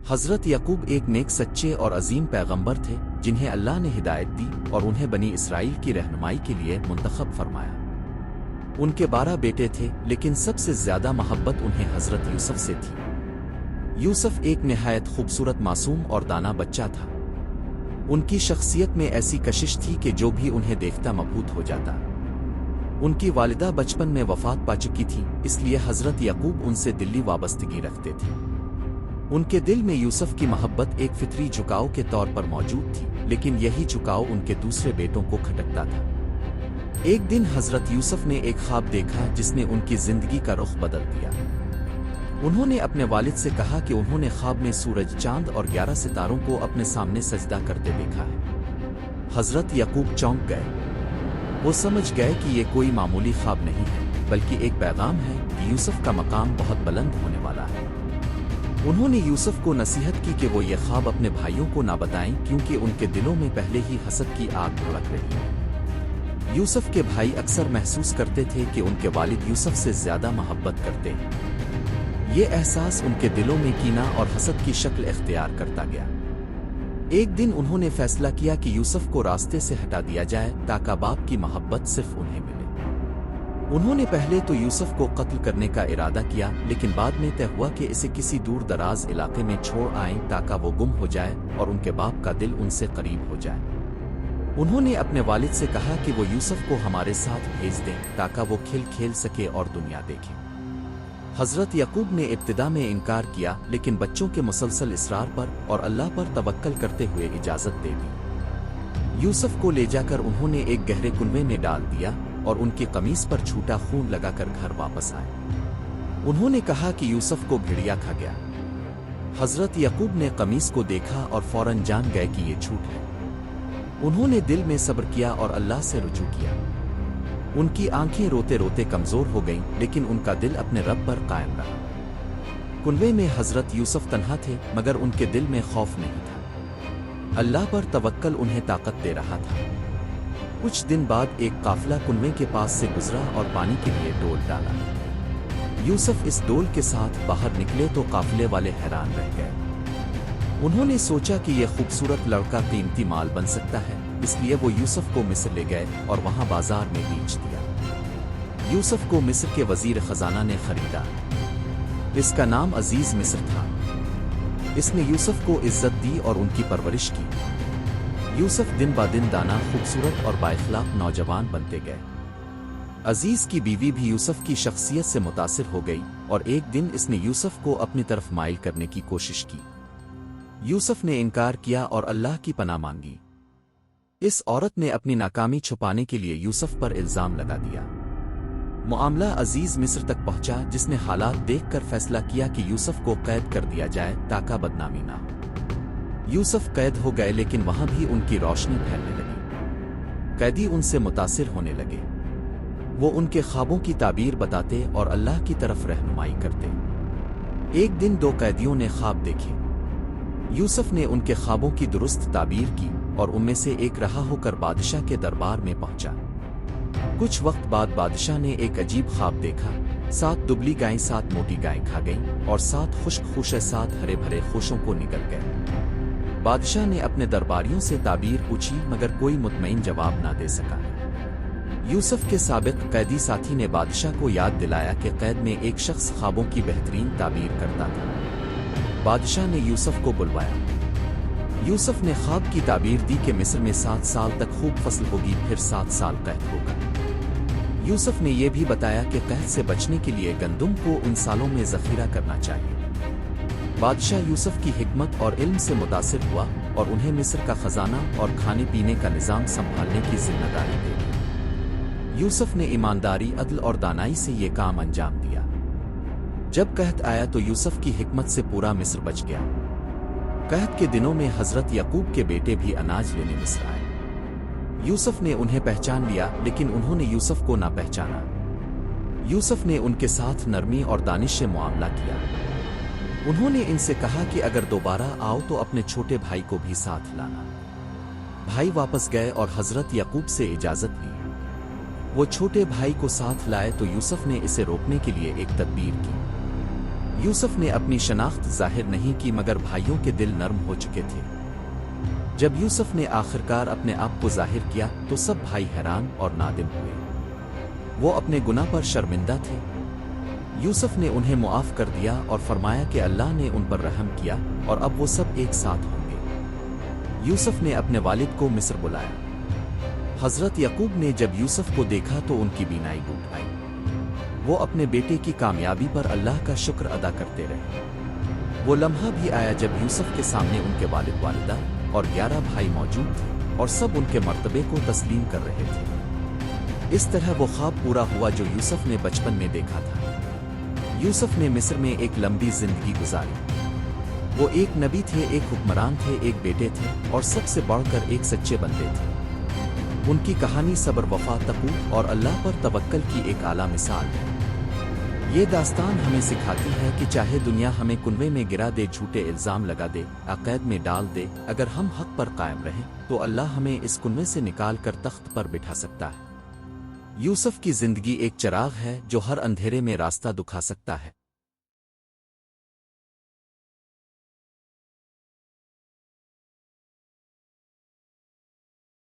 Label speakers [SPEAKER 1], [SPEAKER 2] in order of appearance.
[SPEAKER 1] حضرت یعقوب ایک نیک سچے اور عظیم پیغمبر تھے جنہیں اللہ نے ہدایت دی اور انہیں بنی اسرائیل کی رہنمائی کے لیے منتخب فرمایا۔ ان کے 12 بیٹے تھے لیکن سب سے زیادہ محبت انہیں حضرت یوسف سے تھی۔ یوسف ایک نہایت خوبصورت معصوم اور دانا بچہ تھا۔ ان کی شخصیت میں ایسی کشش تھی کہ جو بھی انہیں دیکھتا مبہوت ہو جاتا۔ ان کی والدہ بچپن میں وفات پا چکی تھی، اس لیے حضرت یعقوب ان سے دلی وابستگی رکھتے تھے۔ ان کے دل میں یوسف کی محبت ایک فطری جھکاؤ کے طور پر موجود تھی، لیکن یہی جھکاؤ ان کے دوسرے بیٹوں کو کھٹکتا تھا۔ ایک دن حضرت یوسف نے ایک خواب دیکھا جس نے ان کی زندگی کا رخ بدل دیا۔ انہوں نے اپنے والد سے کہا کہ انہوں نے خواب میں سورج، چاند اور 11 ستاروں کو اپنے سامنے سجدہ کرتے دیکھا ہے۔ حضرت یعقوب چونک گئے۔ وہ سمجھ گئے کہ یہ کوئی معمولی خواب نہیں ہے بلکہ ایک پیغام ہے کہ یوسف کا مقام بہت بلند ہونے والا ہے۔ انہوں نے یوسف کو نصیحت کی کہ وہ یہ خواب اپنے بھائیوں کو نہ بتائیں کیونکہ ان کے دلوں میں پہلے ہی حسد کی آگ بھڑک رہی ہے۔ یوسف کے بھائی اکثر محسوس کرتے تھے کہ ان کے والد یوسف سے زیادہ محبت کرتے ہیں۔ یہ احساس ان کے دلوں میں کینہ اور حسد کی شکل اختیار کرتا گیا۔ ایک دن انہوں نے فیصلہ کیا کہ یوسف کو راستے سے ہٹا دیا جائے تاکہ باپ کی محبت صرف انہیں ملے۔ انہوں نے پہلے تو یوسف کو قتل کرنے کا ارادہ کیا، لیکن بعد میں طے ہوا کہ اسے کسی دور دراز علاقے میں چھوڑ آئیں تاکہ وہ گم ہو جائے اور ان کے باپ کا دل ان سے قریب ہو جائے۔ انہوں نے اپنے والد سے کہا کہ وہ یوسف کو ہمارے ساتھ بھیج دیں تاکہ وہ کھیل سکے اور دنیا دیکھے۔ حضرت یعقوب نے ابتدا میں انکار کیا، لیکن بچوں کے مسلسل اصرار پر اور اللہ پر توکل کرتے ہوئے اجازت دے دی۔ یوسف کو لے جا کر انہوں نے ایک گہرے کنویں میں ڈال دیا اور ان کی قمیص پر چھوٹا خون لگا کر گھر واپس آئے۔ انہوں نے کہا کہ یوسف کو بھیڑیا کھا گیا۔ حضرت یعقوب نے قمیص کو دیکھا اور فوراً جان گئے کہ یہ جھوٹ ہے۔ انہوں نے دل میں صبر کیا اور اللہ سے رجوع کیا۔ ان کی آنکھیں روتے روتے کمزور ہو گئیں، لیکن ان کا دل اپنے رب پر قائم رہا۔ کنویں میں حضرت یوسف تنہا تھے، مگر ان کے دل میں خوف نہیں تھا۔ اللہ پر توکل انہیں طاقت دے رہا تھا۔ کچھ دن بعد ایک قافلہ کنویں کے پاس سے گزرا اور پانی کے لیے ڈول ڈالا۔ یوسف اس ڈول کے ساتھ باہر نکلے تو قافلے والے حیران رہ گئے۔ انہوں نے سوچا کہ یہ خوبصورت لڑکا قیمتی مال بن سکتا ہے، اس لیے وہ یوسف کو مصر لے گئے اور وہاں بازار میں بیچ دیا۔ یوسف کو مصر کے وزیر خزانہ نے خریدا۔ اس کا نام عزیز مصر تھا۔ اس نے یوسف کو عزت دی اور ان کی پرورش کی۔ یوسف دن با دن دانا، خوبصورت اور بااخلاق نوجوان بنتے گئے۔ عزیز کی بیوی بھی یوسف کی شخصیت سے متاثر ہو گئی اور ایک دن اس نے یوسف کو اپنی طرف مائل کرنے کی کوشش کی۔ یوسف نے انکار کیا اور اللہ کی پناہ مانگی۔ اس عورت نے اپنی ناکامی چھپانے کے لیے یوسف پر الزام لگا دیا۔ معاملہ عزیز مصر تک پہنچا، جس نے حالات دیکھ کر فیصلہ کیا کہ یوسف کو قید کر دیا جائے تاکہ بدنامی نہ ہو۔ یوسف قید ہو گئے، لیکن وہاں بھی ان کی روشنی پھیلنے لگی۔ قیدی ان سے متاثر ہونے لگے۔ وہ ان کے خوابوں کی تعبیر بتاتے اور اللہ کی طرف رہنمائی کرتے۔ ایک دن 2 قیدیوں نے خواب دیکھے۔ یوسف نے ان کے خوابوں کی درست تعبیر کی اور ان میں سے ایک رہا ہو کر بادشاہ کے دربار میں پہنچا۔ کچھ وقت بعد بادشاہ نے ایک عجیب خواب دیکھا۔ 7 دبلی گائیں 7 موٹی گائیں کھا گئیں اور 7 خشک خوشے 7 ہرے بھرے خوشوں کو نگل گئے۔ بادشاہ نے اپنے درباریوں سے تعبیر پوچھی، مگر کوئی مطمئن جواب نہ دے سکا۔ یوسف کے سابق قیدی ساتھی نے بادشاہ کو یاد دلایا کہ قید میں ایک شخص خوابوں کی بہترین تعبیر کرتا تھا۔ بادشاہ نے یوسف کو بلوایا۔ یوسف نے خواب کی تعبیر دی کہ مصر میں 7 سال تک خوب فصل ہوگی، پھر 7 سال قحط ہوگا۔ یوسف نے یہ بھی بتایا کہ قحط سے بچنے کے لیے گندم کو ان سالوں میں ذخیرہ کرنا چاہیے۔ بادشاہ یوسف کی حکمت اور علم سے متاثر ہوا اور انہیں مصر کا خزانہ اور کھانے پینے کا نظام سنبھالنے کی ذمہ داری دے دی۔ یوسف نے ایمانداری، عدل اور دانائی سے یہ کام انجام دیا۔ جب قحط آیا تو یوسف کی حکمت سے پورا مصر بچ گیا۔ قحط کے دنوں میں حضرت یعقوب کے بیٹے بھی اناج لینے مصر آئے۔ یوسف نے انہیں پہچان لیا، لیکن انہوں نے یوسف کو نہ پہچانا۔ یوسف نے ان کے ساتھ نرمی اور دانش سے معاملہ کیا۔ انہوں نے ان سے کہا کہ اگر دوبارہ آؤ تو اپنے چھوٹے بھائی کو بھی ساتھ لانا۔ بھائی واپس گئے اور حضرت یعقوب سے اجازت لی۔ وہ چھوٹے بھائی کو ساتھ لائے تو یوسف نے اسے روکنے کے لیے ایک تدبیر کی۔ یوسف نے اپنی شناخت ظاہر نہیں کی مگر بھائیوں کے دل نرم ہو چکے تھے۔ جب یوسف نے آخرکار اپنے آپ کو ظاہر کیا تو سب بھائی حیران اور نادم ہوئے۔ وہ اپنے گناہ پر شرمندہ تھے۔ یوسف نے انہیں معاف کر دیا اور فرمایا کہ اللہ نے ان پر رحم کیا اور اب وہ سب ایک ساتھ ہوں گے۔ یوسف نے اپنے والد کو مصر بلایا۔ حضرت یعقوب نے جب یوسف کو دیکھا تو ان کی بینائی ٹوٹ آئی۔ وہ اپنے بیٹے کی کامیابی پر اللہ کا شکر ادا کرتے رہے۔ وہ لمحہ بھی آیا جب یوسف کے سامنے ان کے والد والدہ اور 11 بھائی موجود تھے اور سب ان کے مرتبے کو تسلیم کر رہے تھے۔ اس طرح وہ خواب پورا ہوا جو یوسف نے بچپن میں دیکھا تھا۔ یوسف نے مصر میں ایک لمبی زندگی گزاری۔ وہ ایک نبی تھے، ایک حکمران تھے، ایک بیٹے تھے اور سب سے بڑھ کر ایک سچے بندے تھے۔ ان کی کہانی صبر، وفا، تقوی اور اللہ پر توکل کی ایک اعلیٰ مثال ہے۔ یہ داستان ہمیں سکھاتی ہے کہ چاہے دنیا ہمیں کنویں میں گرا دے، جھوٹے الزام لگا دے، عقائد میں ڈال دے، اگر ہم حق پر قائم رہیں تو اللہ ہمیں اس کنویں سے نکال کر تخت پر بٹھا سکتا ہے۔ یوسف کی زندگی ایک چراغ ہے جو ہر اندھیرے میں راستہ دکھا سکتا ہے۔